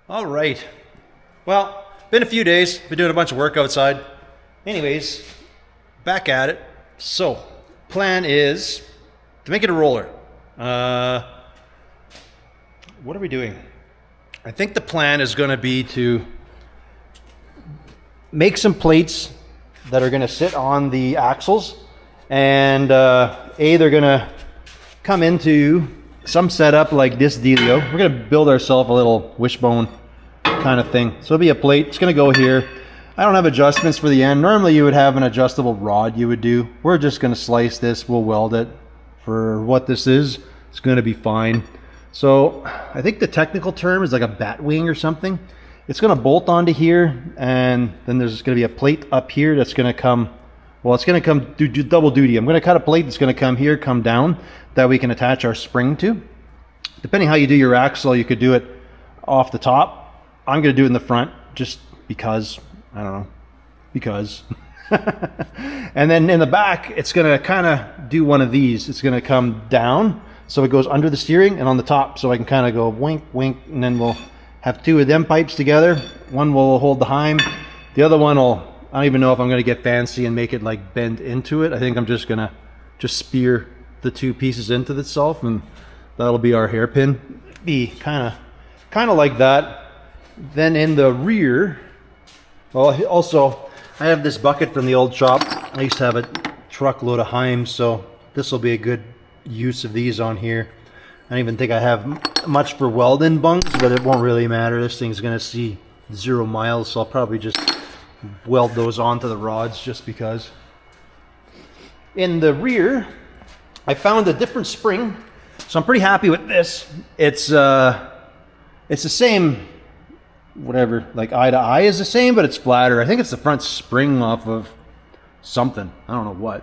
All right. Well, been a few days. Been doing a bunch of work outside. Anyways, back at it. So, plan is to make it a roller. What are we doing? I think the plan is going to be to make some plates that are going to sit on the axles, and they're going to come into some setup like this dealio. We're going to build ourselves a little wishbone kind of thing. So it'll be a plate. It's going to go here. I don't have adjustments for the end. Normally you would have an adjustable rod you would do. We're just going to slice this. We'll weld it. For what this is, it's going to be fine. So I think the technical term is like a bat wing or something. It's going to bolt onto here, and then there's going to be a plate up here that's going to come, well, it's going to come do double duty. I'm going to cut a plate that's going to come here, come down, that we can attach our spring to. Depending how you do your axle, you could do it off the top. I'm going to do it in the front just because, I don't know, because. And then in the back, it's going to kind of do one of these. It's going to come down, so it goes under the steering, and on the top, so I can kind of go wink, wink, and then we'll have two of them pipes together. One will hold the heim. The other one will, I don't even know if I'm going to get fancy and make it like bend into it. I think I'm just going to just spear the two pieces into itself, and that'll be our hairpin. Be kind of like that. Then in the rear, well, also I have this bucket from the old shop. I used to have a truckload of heims, so this will be a good use of these on here. I don't even think I have much for welding bungs, but it won't really matter. This thing's going to see 0 miles, so I'll probably just weld those onto the rods just because. In the rear, I found a different spring, so I'm pretty happy with this. It's the same, whatever, like eye to eye is the same, but it's flatter. I think it's the front spring off of something. I don't know what.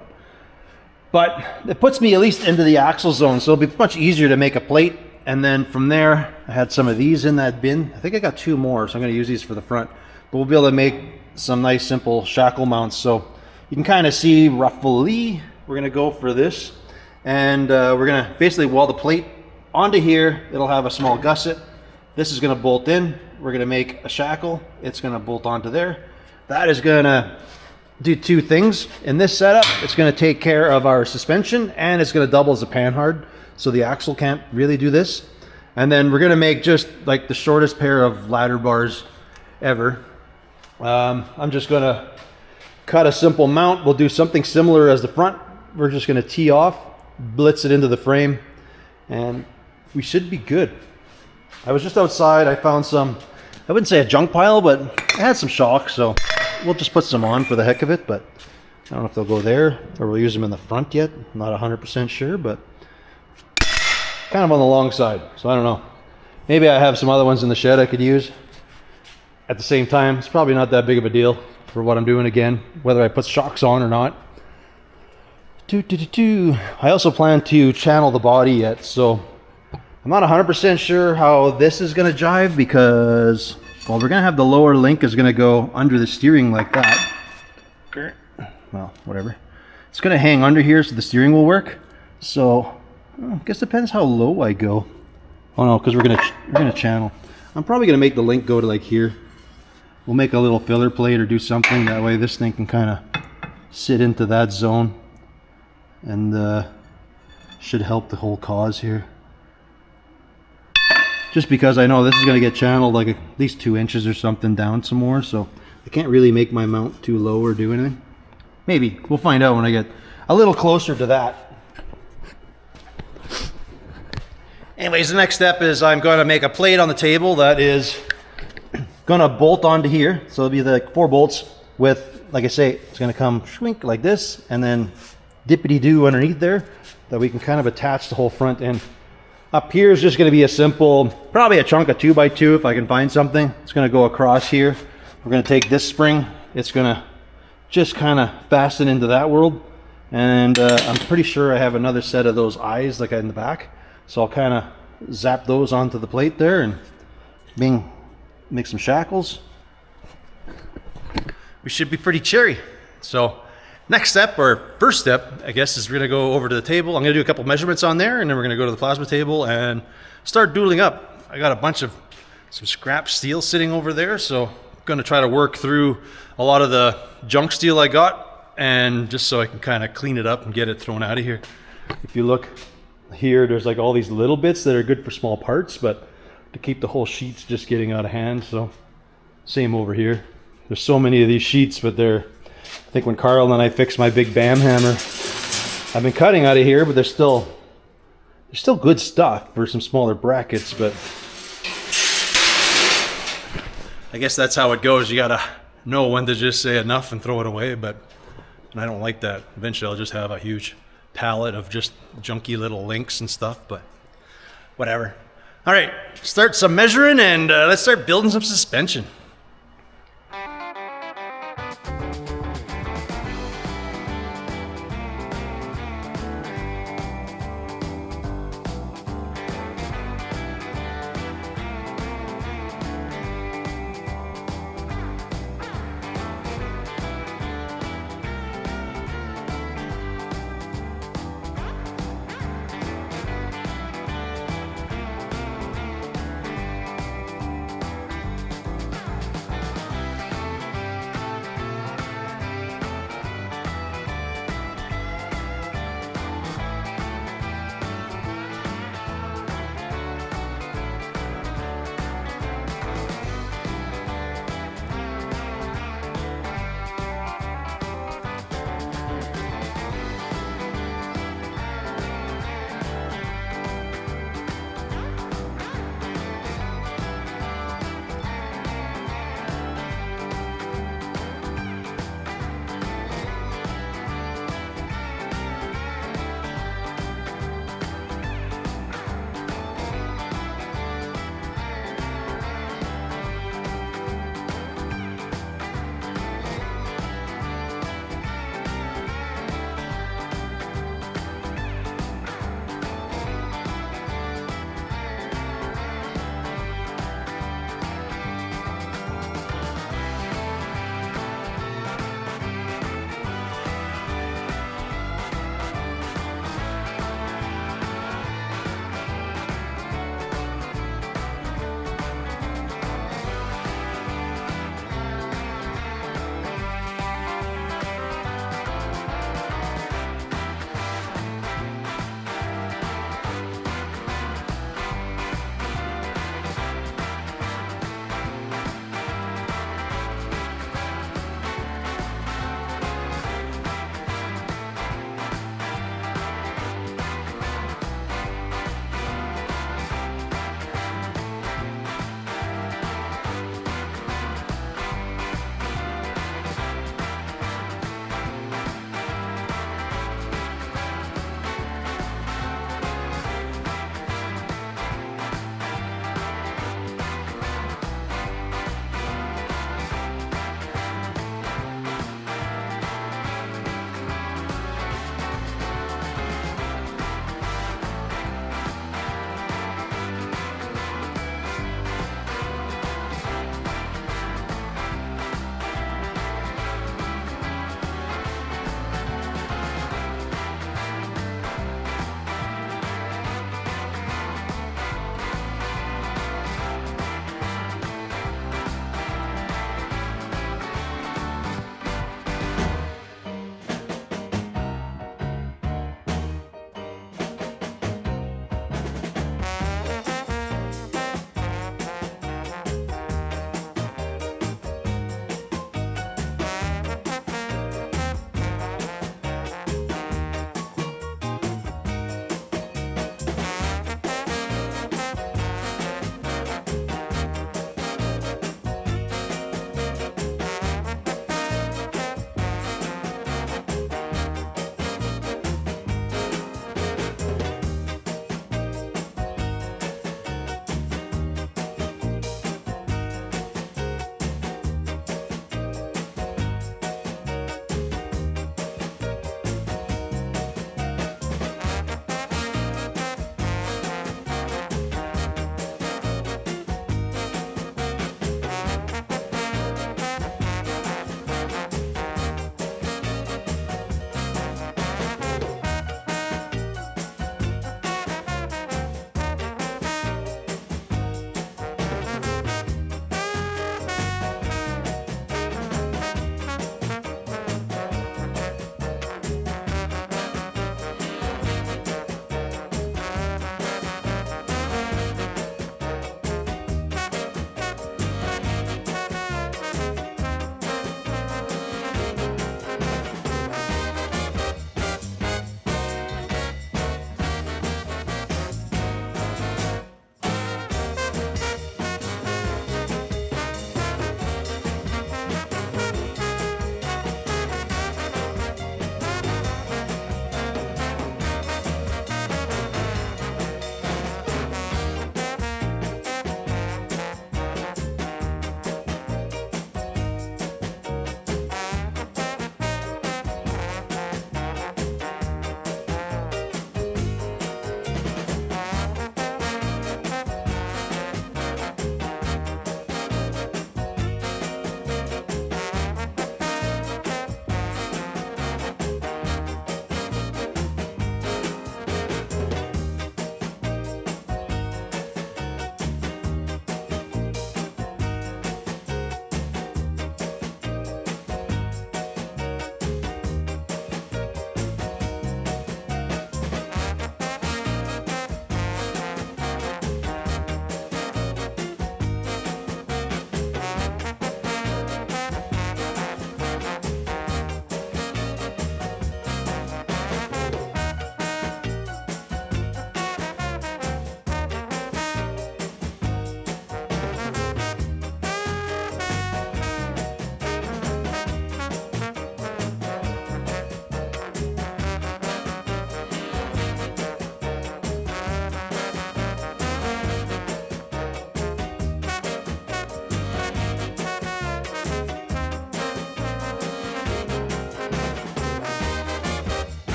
But it puts me at least into the axle zone, so it'll be much easier to make a plate. And then from there, I had some of these in that bin. I think I got 2 more, so I'm going to use these for the front. But we'll be able to make some nice simple shackle mounts. So you can kind of see roughly, we're going to go for this. And we're going to basically weld the plate onto here. It'll have a small gusset. This is going to bolt in. We're going to make a shackle. It's going to bolt onto there. That is going to do 2 things. In this setup, it's going to take care of our suspension, and it's going to double as a panhard, so the axle can't really do this. And then we're going to make just like the shortest pair of ladder bars ever. I'm just going to cut a simple mount. We'll do something similar as the front. We're just going to tee off, blitz it into the frame, and we should be good. I was just outside. I found some, I wouldn't say a junk pile, but I had some shocks, so we'll just put some on for the heck of it. But I don't know if they'll go there or we'll use them in the front yet. I'm not 100% sure, but kind of on the long side, so I don't know. Maybe I have some other ones in the shed I could use at the same time. It's probably not that big of a deal for what I'm doing again, whether I put shocks on or not. I also plan to channel the body yet, so I'm not 100% sure how this is going to jive, because, well, we're going to have the lower link is going to go under the steering like that. Well, whatever. It's going to hang under here so the steering will work. So, I guess it depends how low I go. Oh no, because we're gonna channel. I'm probably going to make the link go to like here. We'll make a little filler plate or do something. That way this thing can kind of sit into that zone. And should help the whole cause here. Just because I know this is going to get channeled like at least 2 inches or something down some more, so I can't really make my mount too low or do anything. Maybe. We'll find out when I get a little closer to that. Anyways, the next step is I'm going to make a plate on the table that is going to bolt onto here. So it'll be like 4 bolts with, like I say, it's going to come shrink like this, and then dippity-doo underneath there that we can kind of attach the whole front end. Up here is just going to be a simple, probably a chunk of 2x2 if I can find something. It's going to go across here. We're going to take this spring. It's going to just kind of fasten into that world. And I'm pretty sure I have another set of those eyes like in the back. So I'll kind of zap those onto the plate there and make some shackles. We should be pretty cheery. So next step, or first step, I guess, is we're going to go over to the table. I'm going to do a couple measurements on there, and then we're going to go to the plasma table and start doodling up. I got a bunch of some scrap steel sitting over there, so I'm gonna try to work through a lot of the junk steel I got, and just so I can kind of clean it up and get it thrown out of here. If you look here, there's like all these little bits that are good for small parts, but to keep the whole sheets just getting out of hand. So same over here. There's so many of these sheets, but they're, I think when Carl and I fixed my big BAM hammer, I've been cutting out of here, but there's still good stuff for some smaller brackets, but I guess that's how it goes. You gotta know when to just say enough and throw it away, but I don't like that. Eventually I'll just have a huge pallet of just junky little links and stuff, but whatever. All right, start some measuring and let's start building some suspension.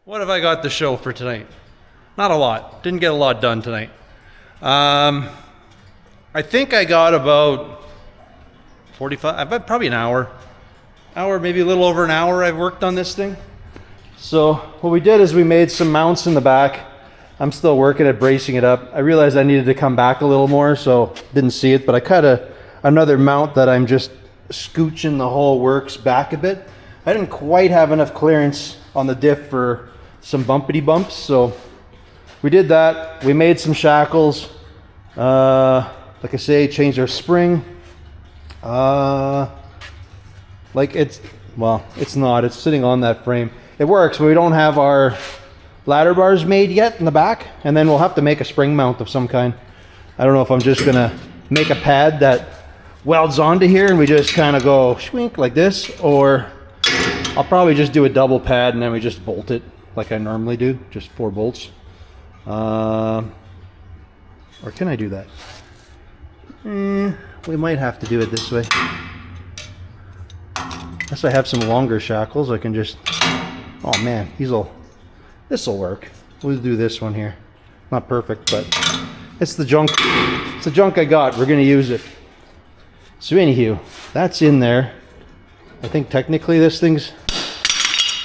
what have I got to show for tonight? Not a lot. Didn't get a lot done tonight. I think I got about 45, probably an hour, maybe a little over an hour I've worked on this thing. So what we did is we made some mounts in the back. I'm still working at bracing it up. I realized I needed to come back a little more, so didn't see it, but I cut another mount that I'm just scooching the whole works back a bit. I didn't quite have enough clearance on the diff for some bumpity bumps, so we did that. We made some shackles. Like I say, changed our spring. It's sitting on that frame. It works, but we don't have our ladder bars made yet in the back, and then we'll have to make a spring mount of some kind. I don't know if I'm just gonna make a pad that welds onto here and we just kind of go swink like this, or I'll probably just do a double pad and then we just bolt it like I normally do, just 4 bolts. Or can I do that? We might have to do it this way. Unless I have some longer shackles, I can just, oh man, this'll work. We'll do this one here. Not perfect, but it's the junk. It's the junk I got. We're gonna use it. So anywho, that's in there. I think technically this thing's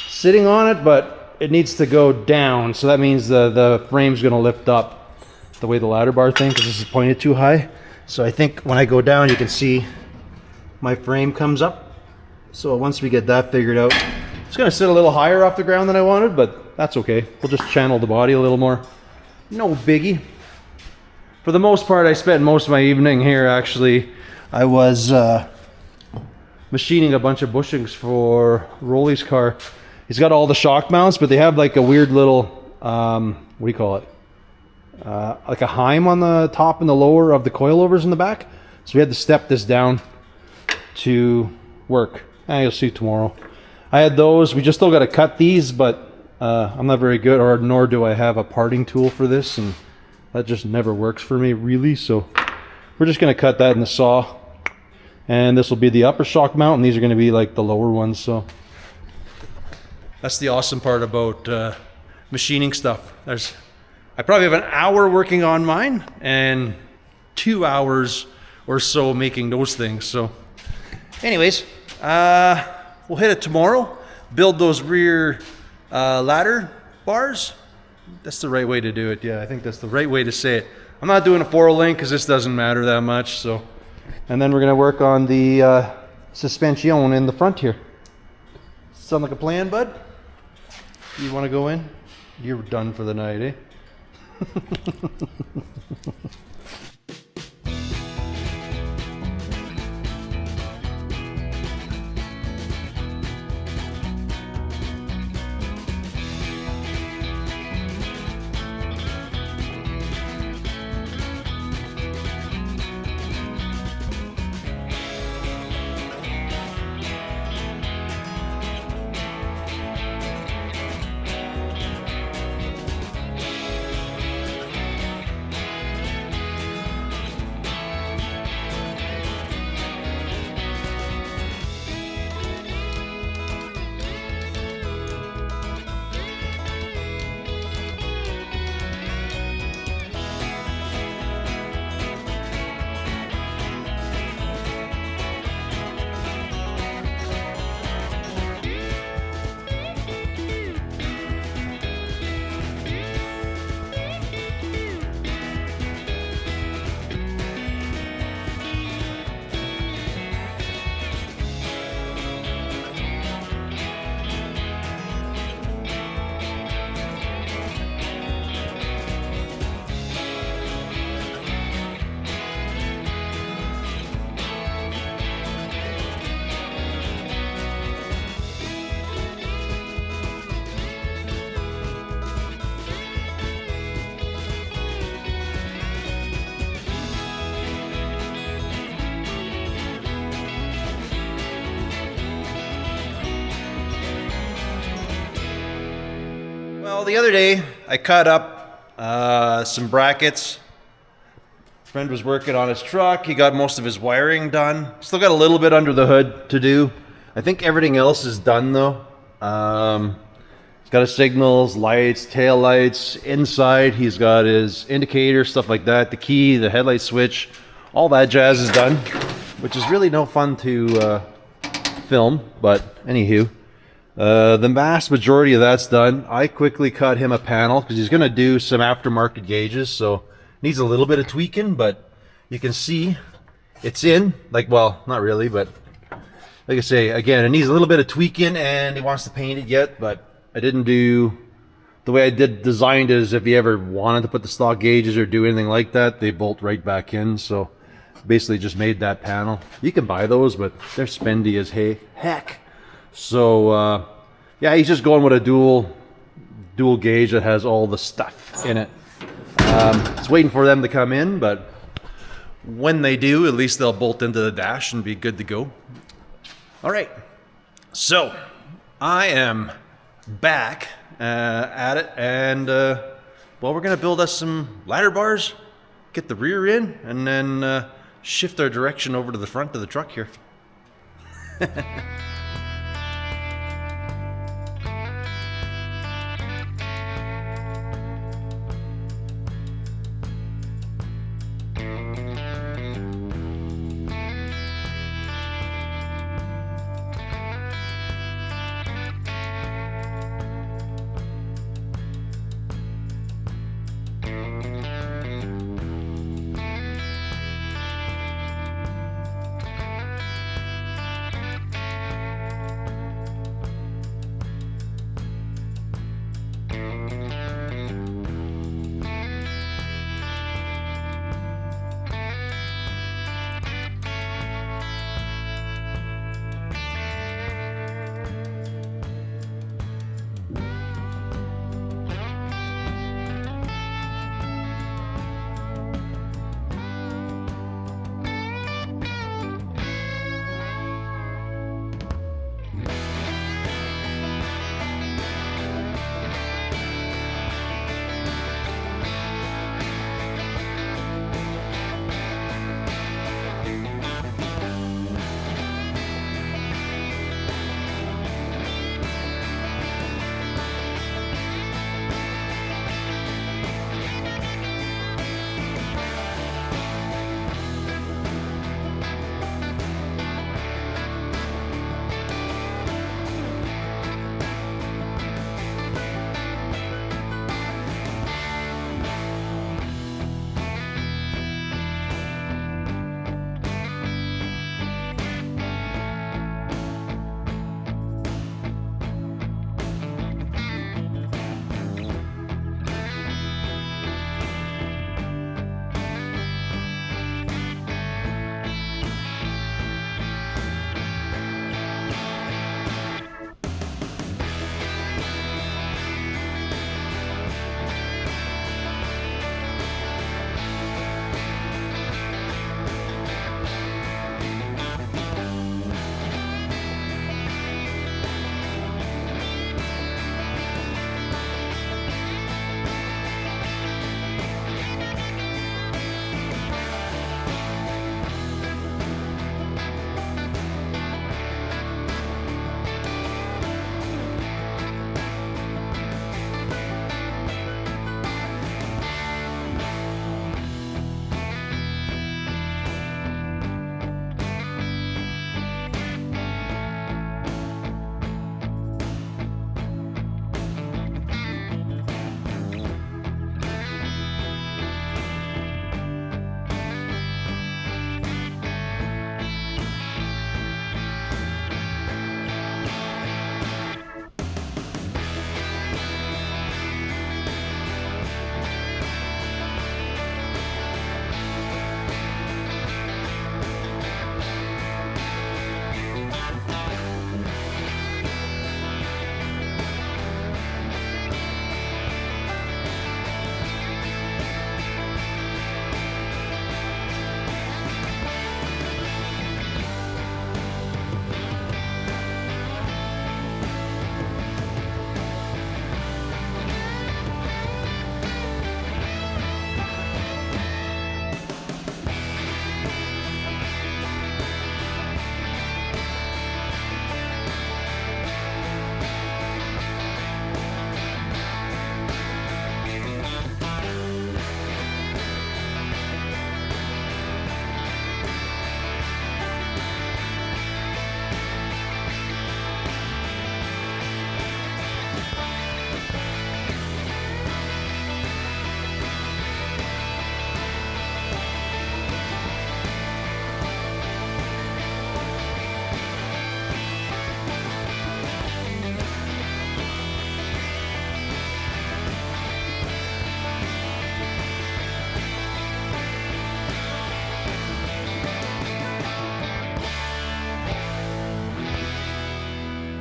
sitting on it, but it needs to go down. So that means the frame's gonna lift up the way the ladder bar thing, because this is pointed too high. So I think when I go down, you can see my frame comes up. So once we get that figured out, it's gonna sit a little higher off the ground than I wanted, but that's okay. We'll just channel the body a little more. No biggie. For the most part, I spent most of my evening here actually. I was machining a bunch of bushings for Rolly's car. He's got all the shock mounts, but they have like a weird little, what do you call it? Like a heim on the top and the lower of the coilovers in the back. So we had to step this down to work. You'll see tomorrow. I had those. We just still got to cut these, but I'm not very good, or nor do I have a parting tool for this, and that just never works for me really. So we're just going to cut that in the saw, and this will be the upper shock mount, and these are going to be like the lower ones. So that's the awesome part about machining stuff. I probably have an hour working on mine and 2 hours or so making those things. So anyways, we'll hit it tomorrow, build those rear ladder bars. That's the right way to do it. Yeah, I think that's the right way to say it. I'm not doing a 4-link because this doesn't matter that much. So, and then we're going to work on the suspension in the front here. Sound like a plan, bud? You want to go in? You're done for the night, eh? Well, the other day I cut up some brackets. Friend was working on his truck. He got most of his wiring done. Still got a little bit under the hood to do. I think everything else is done though. He's got his signals, lights, tail lights. Inside, he's got his indicator, stuff like that. The key, the headlight switch, all that jazz is done, which is really no fun to film, but anywho. The vast majority of that's done. I quickly cut him a panel because he's going to do some aftermarket gauges, so needs a little bit of tweaking, but you can see it's in. Like, well, not really, but like I say, again, it needs a little bit of tweaking, and he wants to paint it yet, but I didn't do the way I designed it. Is if you ever wanted to put the stock gauges or do anything like that, they bolt right back in. So basically just made that panel. You can buy those, but they're spendy as heck. So yeah, he's just going with a dual gauge that has all the stuff in it. It's waiting for them to come in, but when they do, at least they'll bolt into the dash and be good to go. All right, so I am back at it, and well, we're gonna build us some ladder bars, get the rear in, and then shift our direction over to the front of the truck here.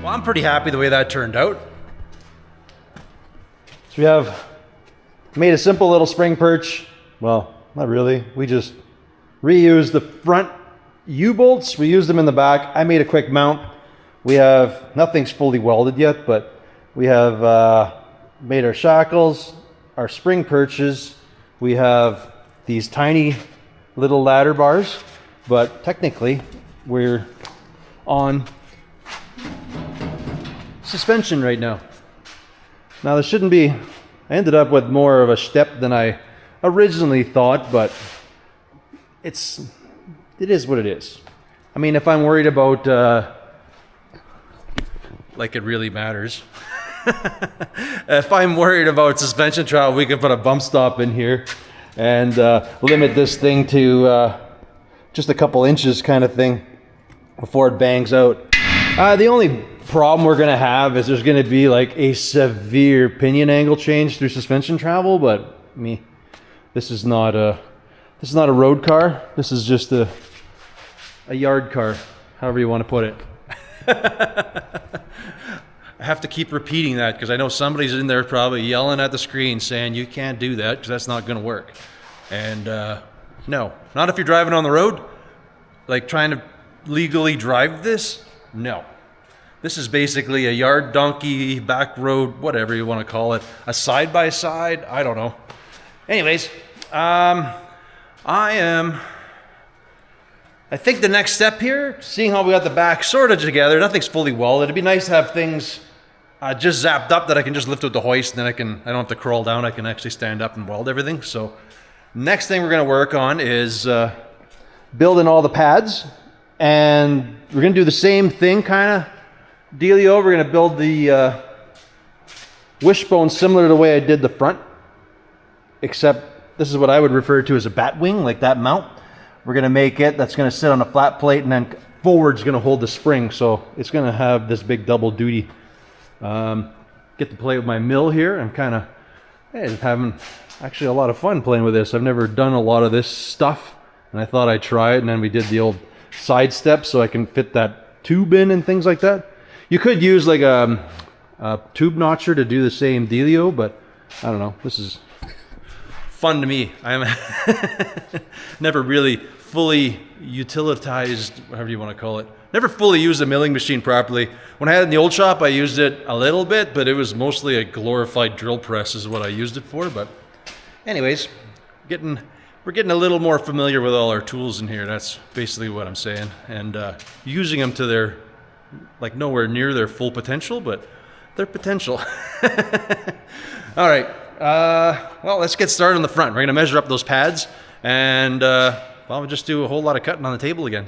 Well, I'm pretty happy the way that turned out. So we have made a simple little spring perch. Well, not really. We just reused the front U-bolts. We used them in the back. I made a quick mount. We have, nothing's fully welded yet, but we have made our shackles, our spring perches. We have these tiny little ladder bars, but technically we're on suspension right now. Now this shouldn't be, I ended up with more of a step than I originally thought, but it is what it is. I mean, if I'm worried about, like it really matters. If I'm worried about suspension travel, we can put a bump stop in here and limit this thing to just a couple inches kind of thing before it bangs out. The only problem we're gonna have is there's gonna be like a severe pinion angle change through suspension travel, but this is not a road car. This is just a yard car, however you want to put it. I have to keep repeating that because I know somebody's in there probably yelling at the screen saying you can't do that because that's not going to work. And no, not if you're driving on the road, like trying to legally drive this. No, this is basically a yard donkey, back road, whatever you want to call it, a side by side. I don't know. Anyways, I think the next step here, seeing how we got the back sort of together, nothing's fully welded. It'd be nice to have things just zapped up that I can just lift with the hoist, and then I don't have to crawl down. I can actually stand up and weld everything. So next thing we're going to work on is building all the pads, and we're going to do the same thing kind of dealio. We're going to build the wishbone similar to the way I did the front, except this is what I would refer to as a bat wing, like that mount. We're going to make it, that's going to sit on a flat plate, and then forward's going to hold the spring, so it's going to have this big double duty. Get to play with my mill here. I'm kind of having actually a lot of fun playing with this. I've never done a lot of this stuff, and I thought I'd try it, and then we did the old side step so I can fit that tube in and things like that. You could use like a tube notcher to do the same dealio, but I don't know. This is fun to me. I'm never really fully utilitized, whatever you want to call it. Never fully used a milling machine properly. When I had it in the old shop, I used it a little bit, but it was mostly a glorified drill press is what I used it for. But anyways, we're getting a little more familiar with all our tools in here. That's basically what I'm saying. And using them to their, like nowhere near their full potential, but their potential. All right. Well, let's get started on the front. We're going to measure up those pads, and we'll just do a whole lot of cutting on the table again.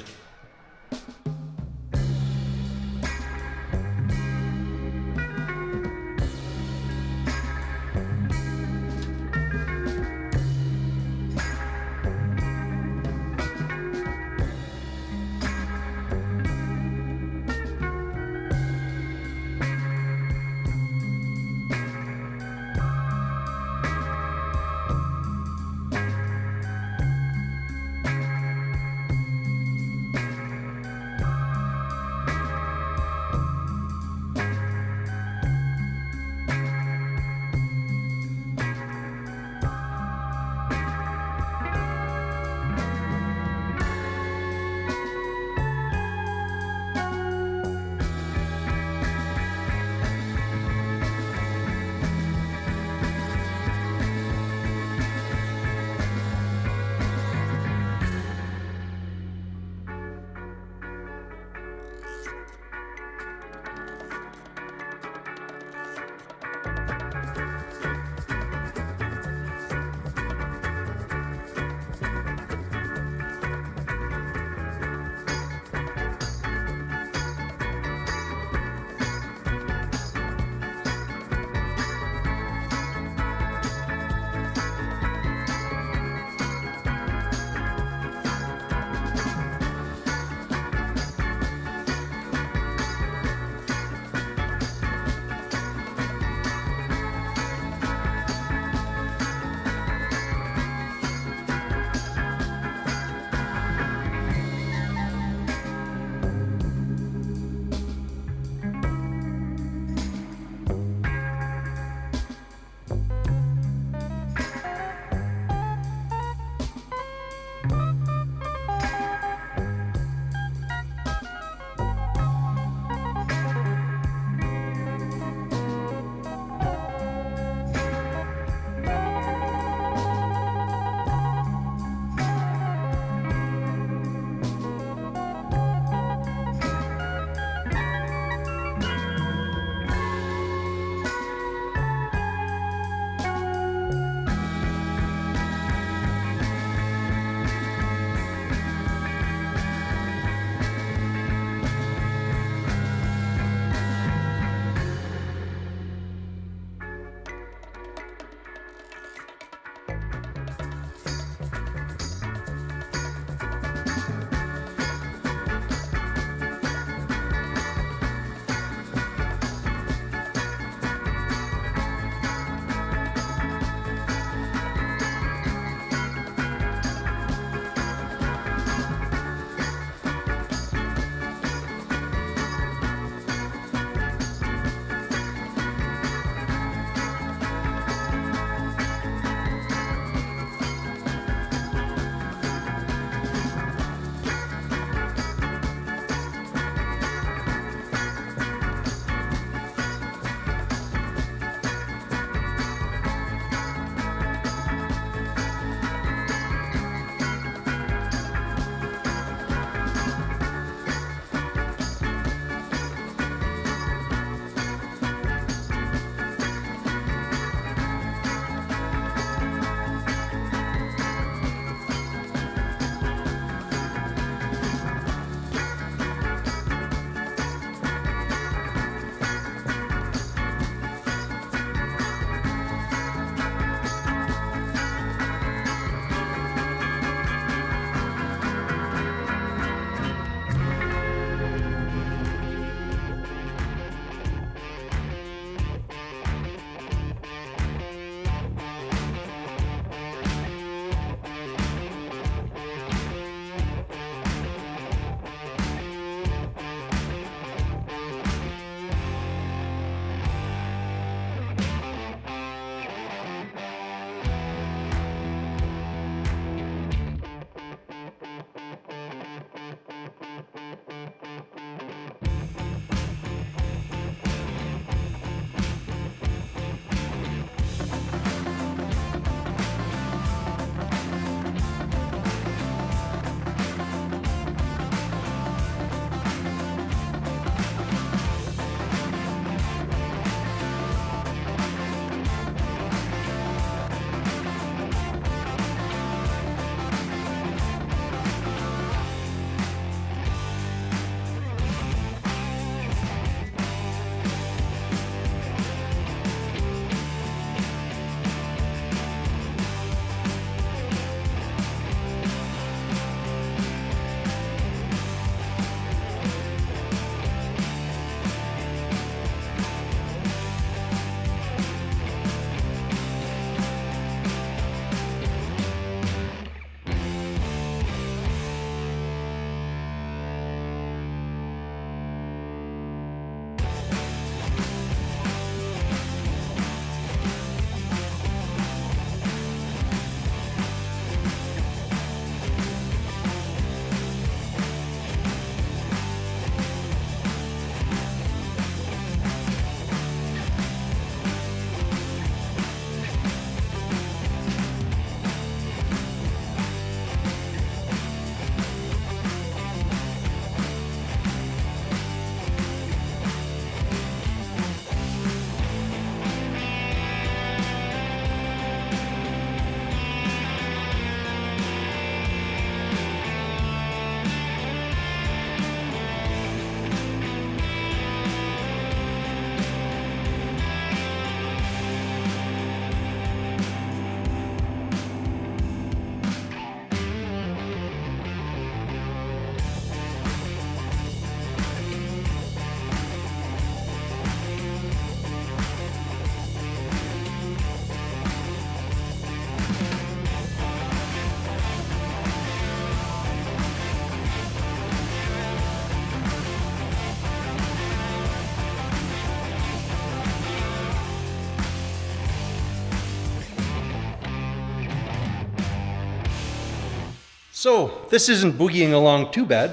So this isn't boogieing along too bad.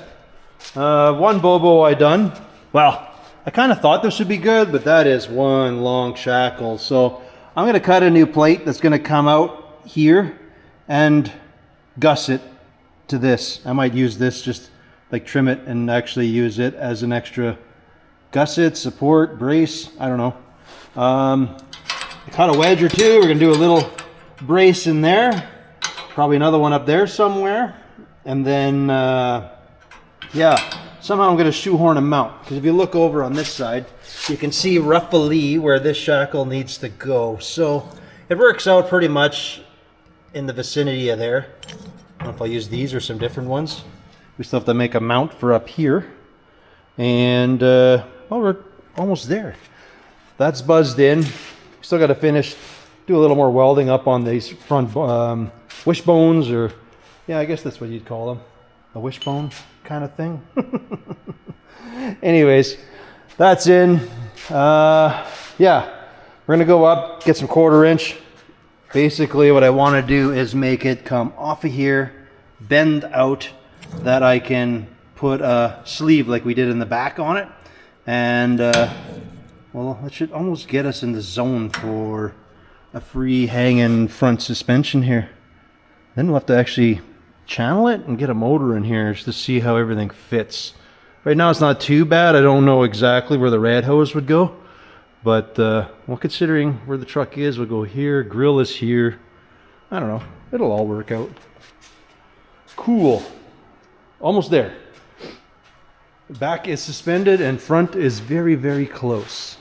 One bobo I done. Well, I kind of thought this would be good, but that is one long shackle. So I'm going to cut a new plate that's going to come out here and gusset to this. I might use this, just like trim it and actually use it as an extra gusset, support, brace, I don't know. I cut a wedge or two. We're going to do a little brace in there. Probably another one up there somewhere. And then, yeah, somehow I'm going to shoehorn a mount. Because if you look over on this side, you can see roughly where this shackle needs to go. So it works out pretty much in the vicinity of there. I don't know if I'll use these or some different ones. We still have to make a mount for up here. And, well, we're almost there. That's buzzed in. Still got to finish, do a little more welding up on these front wishbones, or yeah, I guess that's what you'd call them, a wishbone kind of thing. Anyways, that's in. Yeah, we're gonna go up, get some 1/4 inch. Basically what I want to do is make it come off of here, bend out, that I can put a sleeve like we did in the back on it. And well, that should almost get us in the zone for a free hanging front suspension here. Then we'll have to actually channel it and get a motor in here just to see how everything fits. Right now it's not too bad. I don't know exactly where the rad hose would go, but well, considering where the truck is, we'll go here, grill is here. I don't know, it'll all work out. Cool, almost there. Back is suspended and front is very, very close.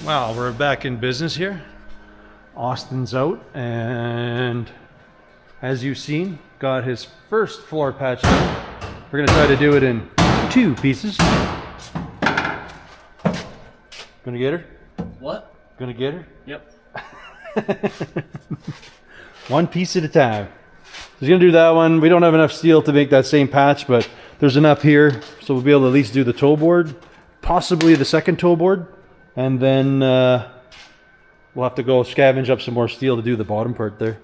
Wow, we're back in business here. Austin's out, and as you've seen, got his first floor patch done. We're gonna try to do it in 2 pieces. Gonna get her? What? Gonna get her? Yep. 1 piece at a time. he's gonna do that one. We don't have enough steel to make that same patch, but there's enough here, so we'll be able to at least do the toe board, possibly the second toe board, and then we'll have to go scavenge up some more steel to do the bottom part there.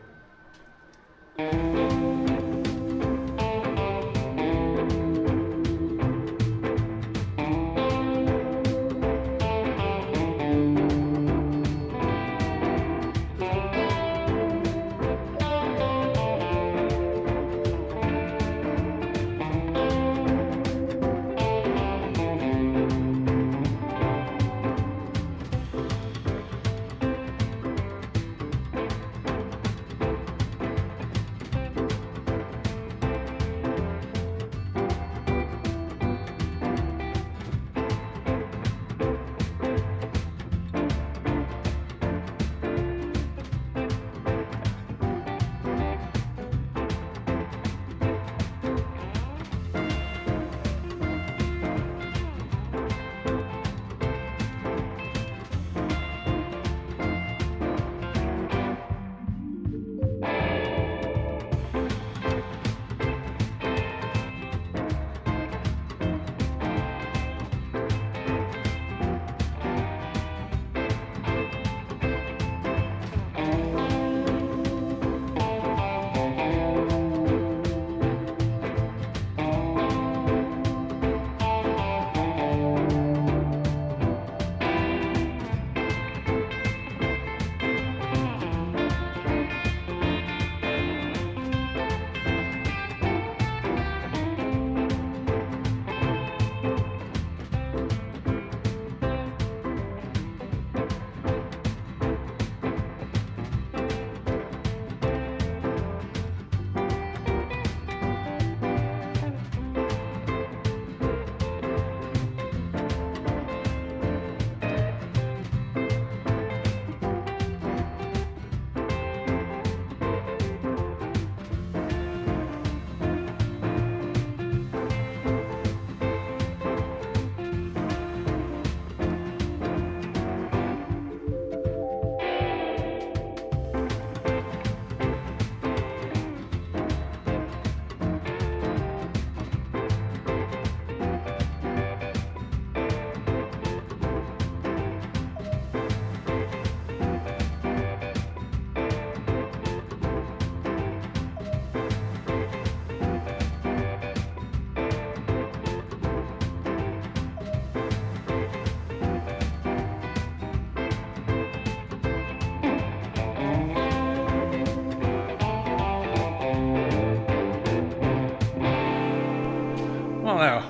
Wow,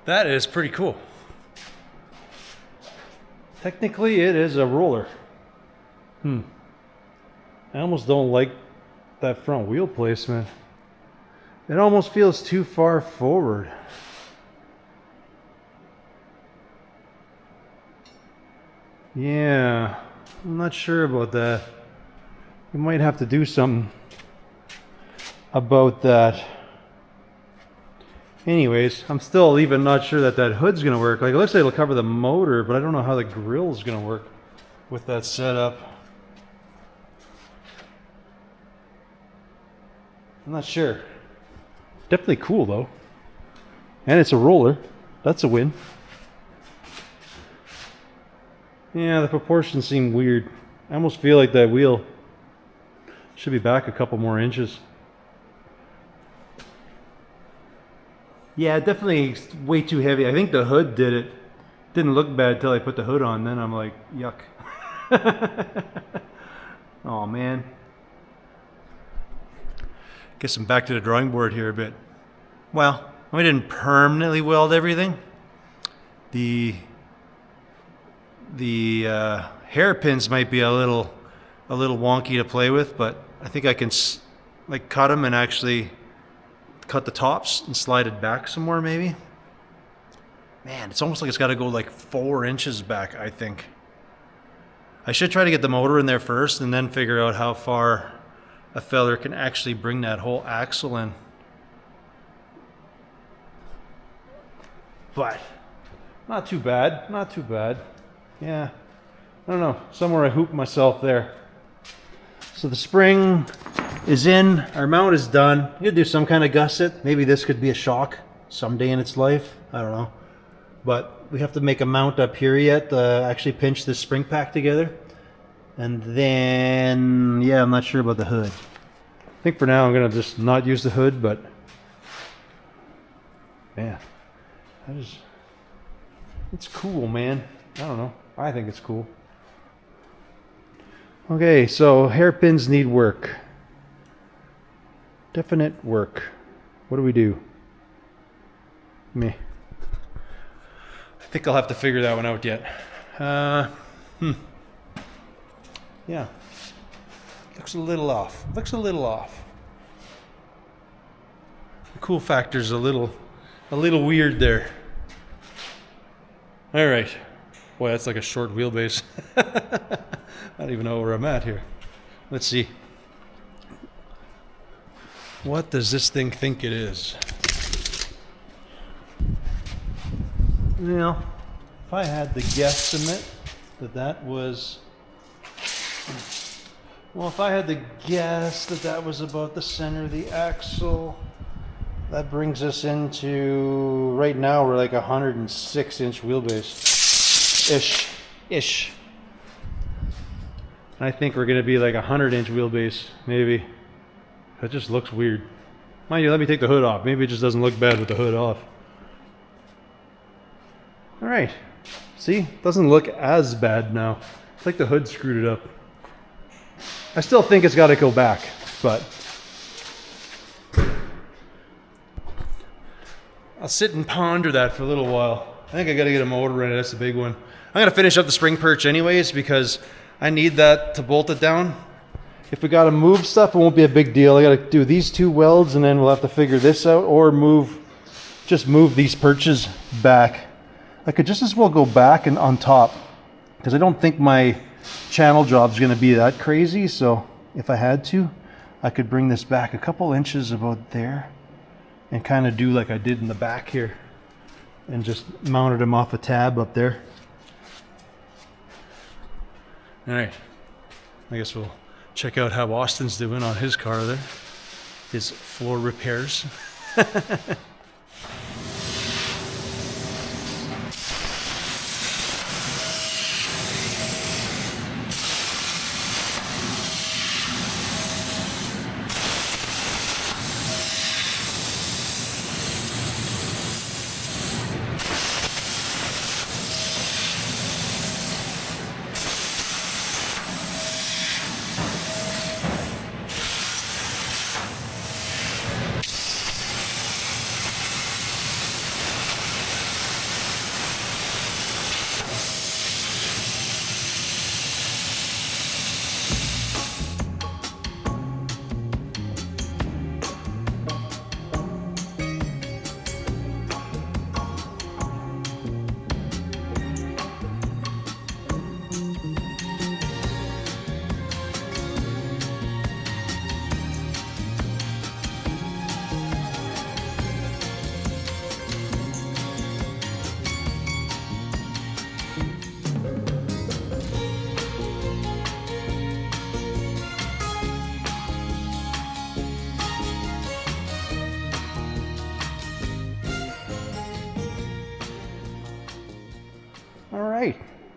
that is pretty cool. Technically, it is a roller. I almost don't like that front wheel placement. It almost feels too far forward. Yeah, I'm not sure about that. You might have to do something about that. Anyways, I'm still even not sure that that hood's gonna work. Like, it looks like it'll cover the motor, but I don't know how the grill's gonna work with that setup. I'm not sure. Definitely cool though. And it's a roller. That's a win. Yeah, the proportions seem weird. I almost feel like that wheel should be back a couple more inches. Yeah, definitely way too heavy. I think the hood did it. Didn't look bad until I put the hood on. Then I'm like, yuck. Oh man. Guess I'm back to the drawing board here a bit. Well, we didn't permanently weld everything. The hairpins might be a little wonky to play with, but I think I can like cut them and actually cut the tops and slide it back some more maybe. Man, it's almost like it's got to go like 4 inches back, I think. I should try to get the motor in there first and then figure out how far a feller can actually bring that whole axle in. But not too bad, not too bad. Yeah, I don't know, somewhere I hooped myself there. So the spring is in. Our mount is done. I'm gonna do some kind of gusset. Maybe this could be a shock someday in its life. I don't know. But we have to make a mount up here yet to actually pinch this spring pack together. And then, yeah, I'm not sure about the hood. I think for now I'm gonna just not use the hood, but man, it's cool, man. I don't know. I think it's cool. Okay, so hairpins need work. Definite work. What do we do? Me. I think I'll have to figure that one out yet. Yeah. Looks a little off. Looks a little off. The cool factor's a little weird there. All right. Boy, that's like a short wheelbase. I don't even know where I'm at here. Let's see. What does this thing think it is? Well, if I had to guesstimate that was... Well, if I had to guess that was about the center of the axle, that brings us into... Right now, we're like 106-inch wheelbase. Ish. I think we're going to be like 100-inch wheelbase, maybe. That just looks weird. Mind you, let me take the hood off. Maybe it just doesn't look bad with the hood off. All right. See? Doesn't look as bad now. It's like the hood screwed it up. I still think it's got to go back, but... I'll sit and ponder that for a little while. I think I got to get a motor in it. That's the big one. I'm going to finish up the spring perch anyways because I need that to bolt it down. If we got to move stuff, it won't be a big deal. I got to do these two welds and then we'll have to figure this out or just move these perches back. I could just as well go back and on top because I don't think my channel job is going to be that crazy. So if I had to, I could bring this back a couple inches about there and kind of do like I did in the back here and just mounted them off a tab up there. All right. I guess we'll check out how Austin's doing on his car there. His floor repairs.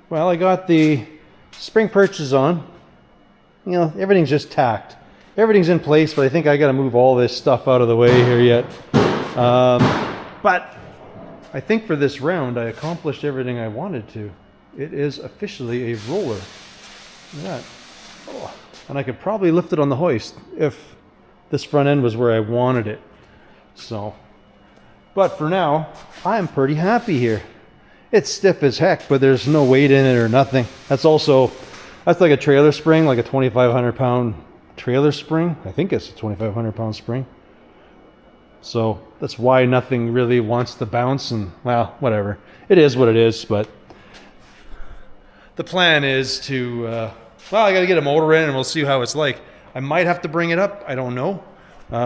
Well, I got the spring perches on. You know, everything's just tacked. Everything's in place, but I think I got to move all this stuff out of the way here yet. But I think for this round, I accomplished everything I wanted to. It is officially a roller. Look at that. Oh. And I could probably lift it on the hoist if this front end was where I wanted it. So, but for now, I'm pretty happy here. It's stiff as heck, but there's no weight in it or nothing. That's like a trailer spring, like a 2,500 pound trailer spring. I think it's a 2,500 pound spring. So that's why nothing really wants to bounce and, well, whatever. It is what it is, but the plan is to, well, I got to get a motor in and we'll see how it's like. I might have to bring it up. I don't know.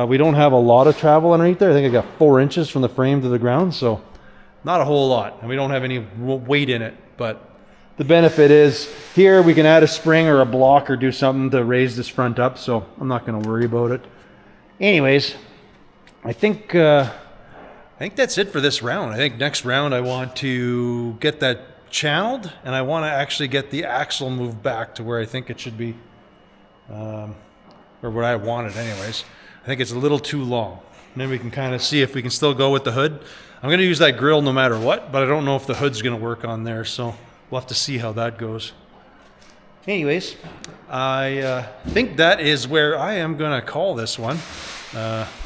We don't have a lot of travel underneath there. I think I got 4 inches from the frame to the ground, so not a whole lot. And we don't have any weight in it, but the benefit is here we can add a spring or a block or do something to raise this front up, so I'm not going to worry about it. Anyways, I think that's it for this round. I think next round I want to get that channeled, and I want to actually get the axle moved back to where I think it should be, or where I want it anyways. I think it's a little too long. And then we can kind of see if we can still go with the hood. I'm going to use that grill no matter what, but I don't know if the hood's going to work on there, so we'll have to see how that goes. Anyways, I think that is where I am going to call this one.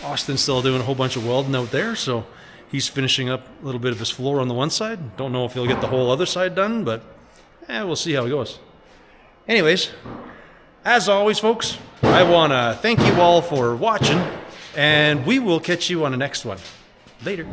Austin's still doing a whole bunch of welding out there, so he's finishing up a little bit of his floor on the one side. Don't know if he'll get the whole other side done, but we'll see how it goes. Anyways, as always, folks, I want to thank you all for watching, and we will catch you on the next one. Later.